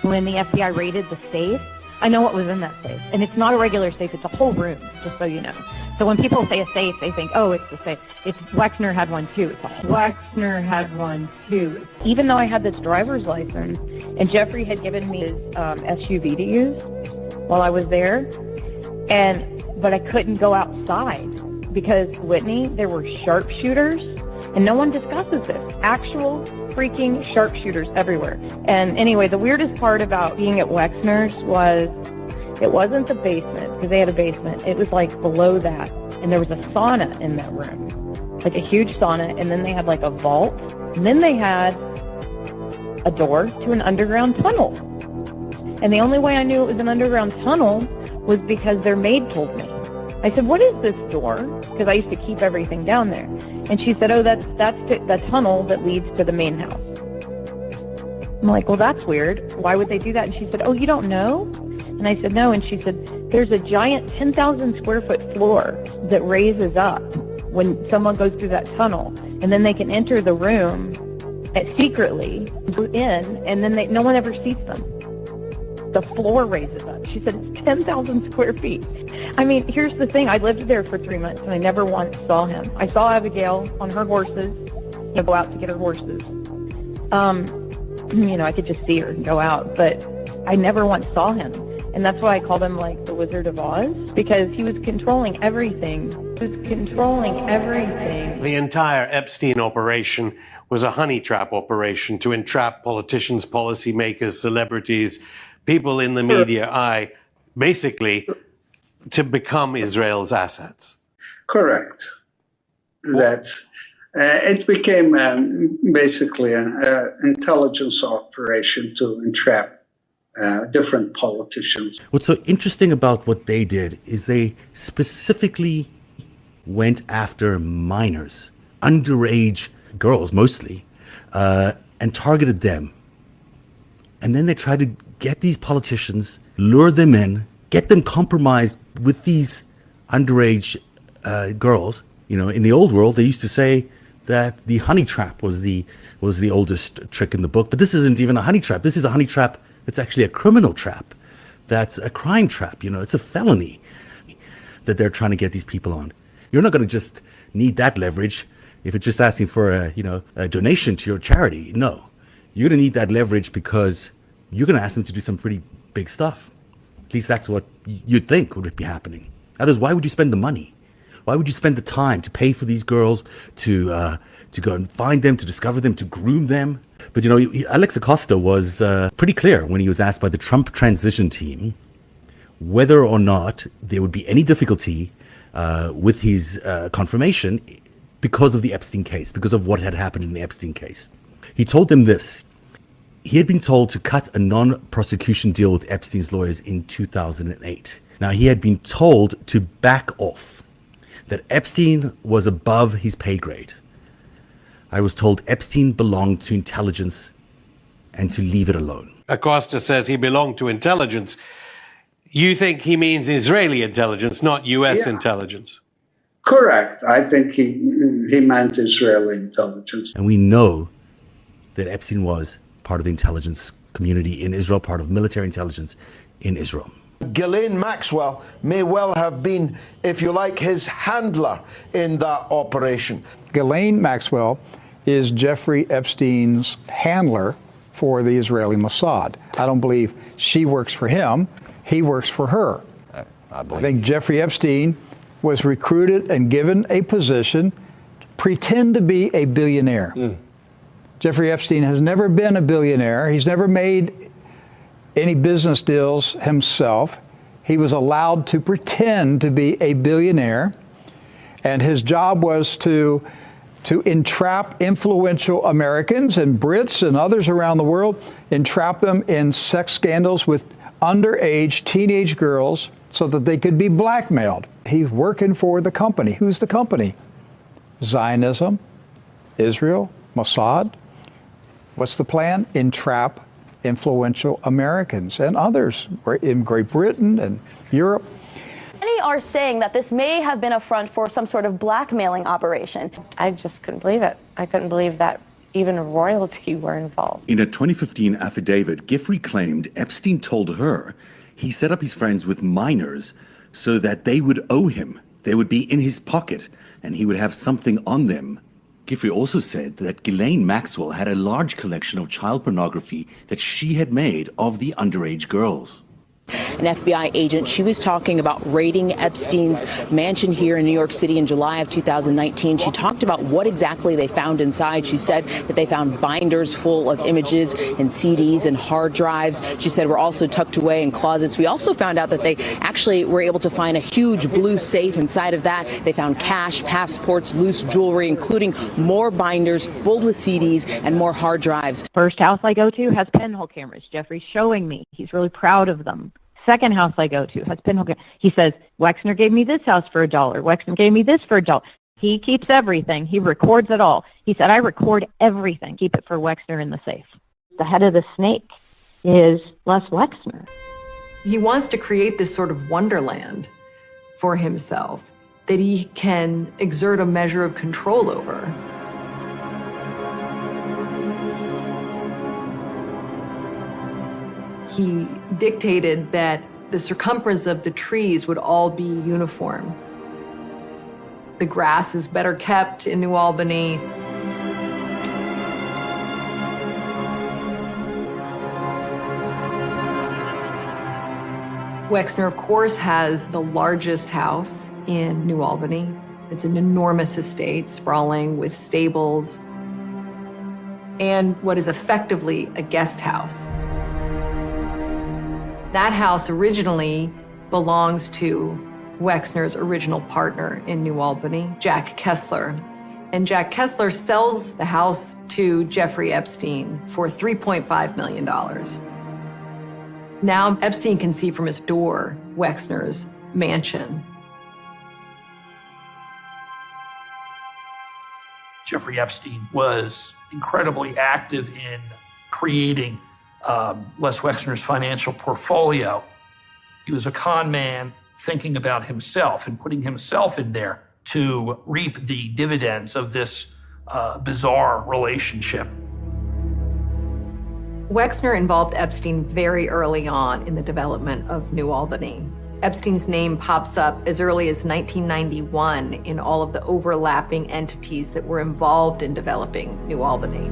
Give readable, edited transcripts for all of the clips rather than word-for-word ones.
When the FBI raided the safe, I know what was in that safe. And it's not a regular safe, it's a whole room, just so you know. So when people say a safe, they think, oh, it's the safe. It's Wexner had one too. Wexner had one too. Even though I had this driver's license, and Jeffrey had given me his SUV to use while I was there, but I couldn't go outside because, Whitney, there were sharpshooters, and no one discusses this. Actual freaking sharpshooters everywhere. And anyway, the weirdest part about being at Wexner's was it wasn't the basement, because they had a basement. It was like below that, and there was a sauna in that room, like a huge sauna, and then they had like a vault, and then they had a door to an underground tunnel. And the only way I knew it was an underground tunnel was because their maid told me. I said, what is this door? Because I used to keep everything down there. And she said, oh, that's the tunnel that leads to the main house. I'm like, well, that's weird. Why would they do that? And she said, oh, you don't know? And I said, no. And she said, there's a giant 10,000 square foot floor that raises up when someone goes through that tunnel. And then they can enter the room secretly, go in, and then no one ever sees them. The floor raises up. She said it's 10,000 square feet. I mean, here's the thing. I lived there for 3 months, and I never once saw him. I saw Abigail on her horses, go out to get her horses. I could just see her and go out, but I never once saw him. And that's why I called him, like, the Wizard of Oz, because he was controlling everything. The entire Epstein operation was a honey trap operation to entrap politicians, policymakers, celebrities, people in the media eye, basically to become Israel's assets. Correct. That it became basically an intelligence operation to entrap different politicians. What's so interesting about what they did is they specifically went after minors, underage girls mostly, and targeted them. And then they tried to get these politicians, lure them in, get them compromised with these underage girls. You know, in the old world, they used to say that the honey trap was the oldest trick in the book. But this isn't even a honey trap. This is a honey trap that's actually a criminal trap. That's a crime trap. You know, it's a felony that they're trying to get these people on. You're not going to just need that leverage if it's just asking for a donation to your charity. No, you're going to need that leverage because you're going to ask them to do some pretty big stuff. At least that's what you'd think would be happening. Otherwise, why would you spend the money? Why would you spend the time to pay for these girls, to go and find them, to discover them, to groom them? But, Alex Acosta was pretty clear when he was asked by the Trump transition team whether or not there would be any difficulty with his confirmation because of the Epstein case, because of what had happened in the Epstein case. He told them this. He had been told to cut a non-prosecution deal with Epstein's lawyers in 2008. Now, he had been told to back off, that Epstein was above his pay grade. I was told Epstein belonged to intelligence and to leave it alone. Acosta says he belonged to intelligence. You think he means Israeli intelligence, not U.S. intelligence? Correct. I think he meant Israeli intelligence. And we know that Epstein was part of the intelligence community in Israel, part of military intelligence in Israel. Ghislaine Maxwell may well have been, if you like, his handler in that operation. Ghislaine Maxwell is Jeffrey Epstein's handler for the Israeli Mossad. I don't believe she works for him. He works for her. I think Jeffrey Epstein was recruited and given a position, pretend to be a billionaire. Jeffrey Epstein has never been a billionaire. He's never made any business deals himself. He was allowed to pretend to be a billionaire, and his job was to entrap influential Americans and Brits and others around the world, entrap them in sex scandals with underage teenage girls so that they could be blackmailed. He's working for the company. Who's the company? Zionism, Israel, Mossad. What's the plan? Entrap influential Americans and others in Great Britain and Europe. Many are saying that this may have been a front for some sort of blackmailing operation. I just couldn't believe it. I couldn't believe that even royalty were involved. In a 2015 affidavit, Giffrey claimed Epstein told her he set up his friends with minors so that they would owe him. They would be in his pocket, and he would have something on them. Giffrey also said that Ghislaine Maxwell had a large collection of child pornography that she had made of the underage girls. An FBI agent, she was talking about raiding Epstein's mansion here in New York City in July of 2019. She talked about what exactly they found inside. She said that they found binders full of images and CDs and hard drives. She said were also tucked away in closets. We also found out that they actually were able to find a huge blue safe. Inside of that, they found cash, passports, loose jewelry, including more binders filled with CDs and more hard drives. First house I go to has pinhole cameras. Jeffrey's showing me. He's really proud of them. Second house I go to has pinhole cameras. He says, Wexner gave me this house for $1. Wexner gave me this for $1. He keeps everything. He records it all. He said, I record everything. Keep it for Wexner in the safe. The head of the snake is Les Wexner. He wants to create this sort of wonderland for himself that he can exert a measure of control over. He dictated that the circumference of the trees would all be uniform. The grass is better kept in New Albany. Wexner, of course, has the largest house in New Albany. It's an enormous estate, sprawling with stables and what is effectively a guest house. That house originally belongs to Wexner's original partner in New Albany, Jack Kessler. And Jack Kessler sells the house to Jeffrey Epstein for $3.5 million. Now Epstein can see from his door Wexner's mansion. Jeffrey Epstein was incredibly active in creating Les Wexner's financial portfolio. He was a con man thinking about himself and putting himself in there to reap the dividends of this bizarre relationship. Wexner involved Epstein very early on in the development of New Albany. Epstein's name pops up as early as 1991 in all of the overlapping entities that were involved in developing New Albany.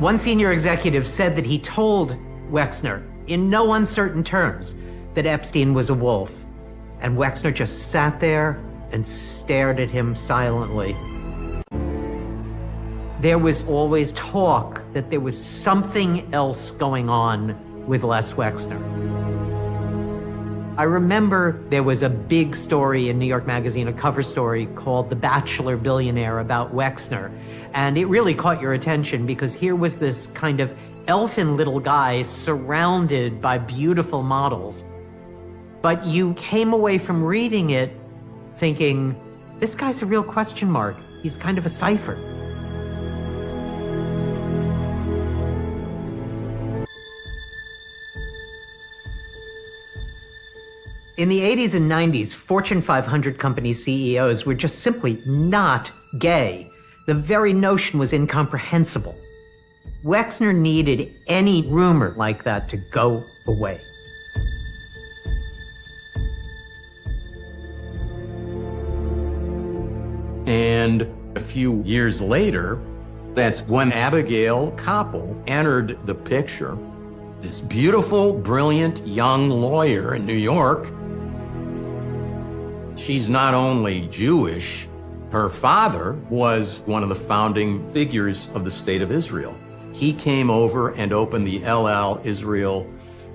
One senior executive said that he told Wexner, in no uncertain terms, that Epstein was a wolf. And Wexner just sat there and stared at him silently. There was always talk that there was something else going on with Les Wexner. I remember there was a big story in New York Magazine, a cover story called The Bachelor Billionaire about Wexner. And it really caught your attention because here was this kind of elfin little guy surrounded by beautiful models. But you came away from reading it thinking, this guy's a real question mark. He's kind of a cipher. In the 80s and 90s, Fortune 500 company CEOs were just simply not gay. The very notion was incomprehensible. Wexner needed any rumor like that to go away. And a few years later, that's when Abigail Koppel entered the picture. This beautiful, brilliant young lawyer in New York. She's not only Jewish, her father was one of the founding figures of the State of Israel. He came over and opened the El Al Israel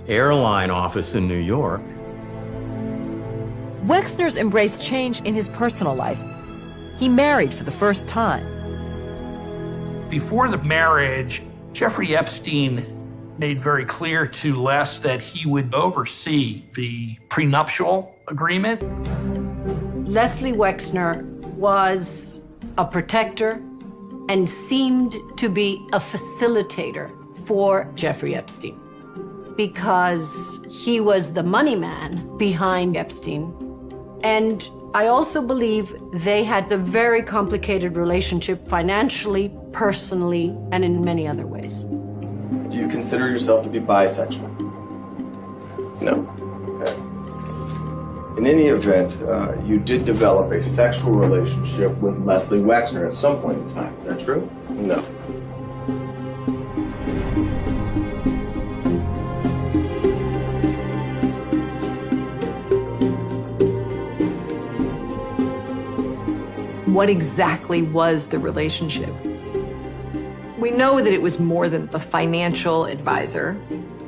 airline office in New York. Wexner's embraced change in his personal life. He married for the first time. Before the marriage, Jeffrey Epstein made very clear to Les that he would oversee the prenuptial agreement. Leslie Wexner was a protector and seemed to be a facilitator for Jeffrey Epstein because he was the money man behind Epstein. And I also believe they had a very complicated relationship financially, personally, and in many other ways. Do you consider yourself to be bisexual? No. Okay. In any event, you did develop a sexual relationship with Leslie Wexner at some point in time. Is that true? No. What exactly was the relationship? We know that it was more than the financial advisor,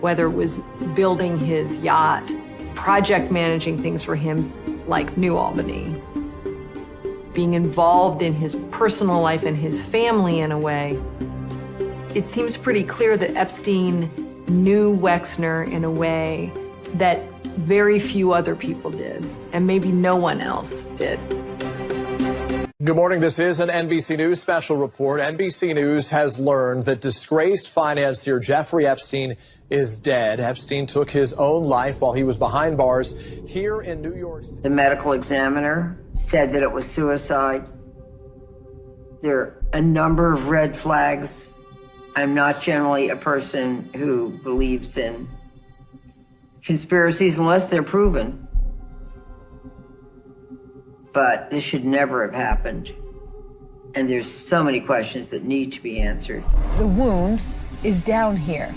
whether it was building his yacht, project managing things for him like New Albany, being involved in his personal life and his family in a way. It seems pretty clear that Epstein knew Wexner in a way that very few other people did, and maybe no one else did. Good morning. This is an NBC News special report. NBC News has learned that disgraced financier Jeffrey Epstein is dead. Epstein took his own life while he was behind bars here in New York City. The medical examiner said that it was suicide. There are a number of red flags. I'm not generally a person who believes in conspiracies unless they're proven. But this should never have happened. And there's so many questions that need to be answered. The wound is down here.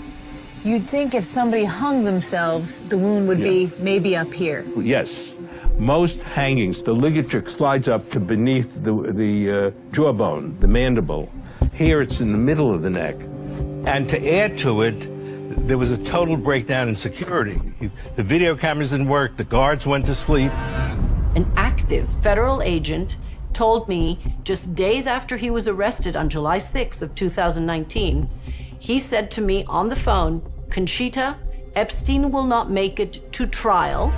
You'd think if somebody hung themselves, the wound would be maybe up here. Yes. Most hangings, the ligature slides up to beneath the jawbone, the mandible. Here it's in the middle of the neck. And to add to it, there was a total breakdown in security. The video cameras didn't work, the guards went to sleep. An active federal agent told me just days after he was arrested on July 6th of 2019, he said to me on the phone, Conchita, Epstein will not make it to trial.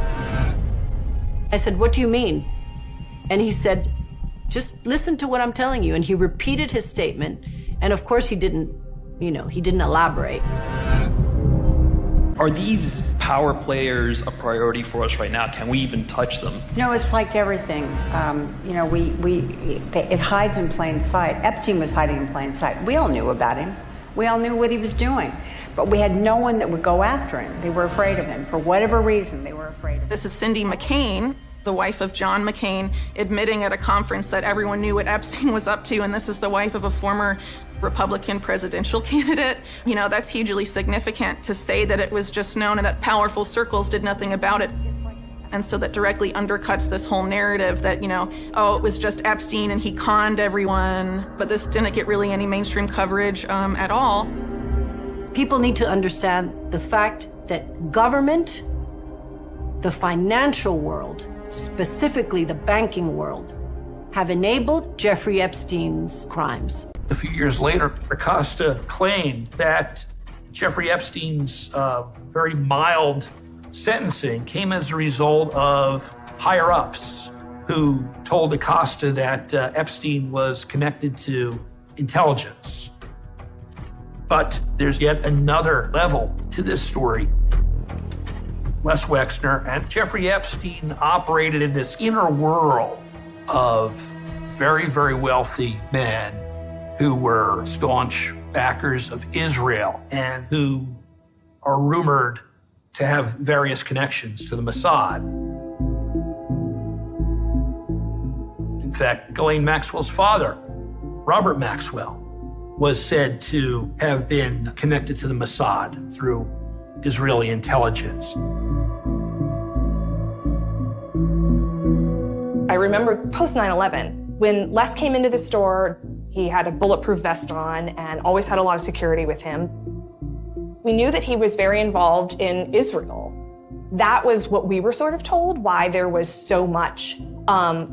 I said, what do you mean? And he said, just listen to what I'm telling you. And he repeated his statement. And of course he didn't elaborate. Are these power players a priority for us right now? Can we even touch them? It's like everything. It hides in plain sight. Epstein was hiding in plain sight. We all knew about him. We all knew what he was doing. But we had no one that would go after him. They were afraid of him. For whatever reason, they were afraid of him. This is Cindy McCain, the wife of John McCain, admitting at a conference that everyone knew what Epstein was up to, and this is the wife of a former Republican presidential candidate. That's hugely significant to say that it was just known and that powerful circles did nothing about it. And so that directly undercuts this whole narrative that, it was just Epstein and he conned everyone. But this didn't get really any mainstream coverage at all. People need to understand the fact that government, the financial world, specifically the banking world, have enabled Jeffrey Epstein's crimes. A few years later, Acosta claimed that Jeffrey Epstein's very mild sentencing came as a result of higher-ups who told Acosta that Epstein was connected to intelligence. But there's yet another level to this story. Les Wexner and Jeffrey Epstein operated in this inner world of very, very wealthy men who were staunch backers of Israel and who are rumored to have various connections to the Mossad. In fact, Ghislaine Maxwell's father, Robert Maxwell, was said to have been connected to the Mossad through Israeli intelligence. I remember post 9/11, when Les came into the store, he had a bulletproof vest on and always had a lot of security with him. We knew that he was very involved in Israel. That was what we were sort of told, why there was so much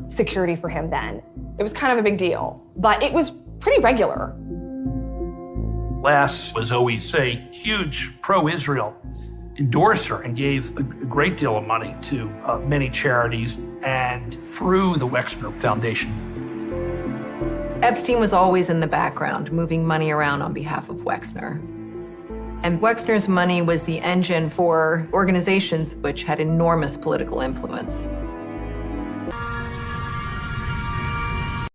security for him then. It was kind of a big deal, but it was pretty regular. Les was always a huge pro-Israel endorser and gave a great deal of money to many charities and through the Wexner Foundation. Epstein was always in the background, moving money around on behalf of Wexner. And Wexner's money was the engine for organizations which had enormous political influence.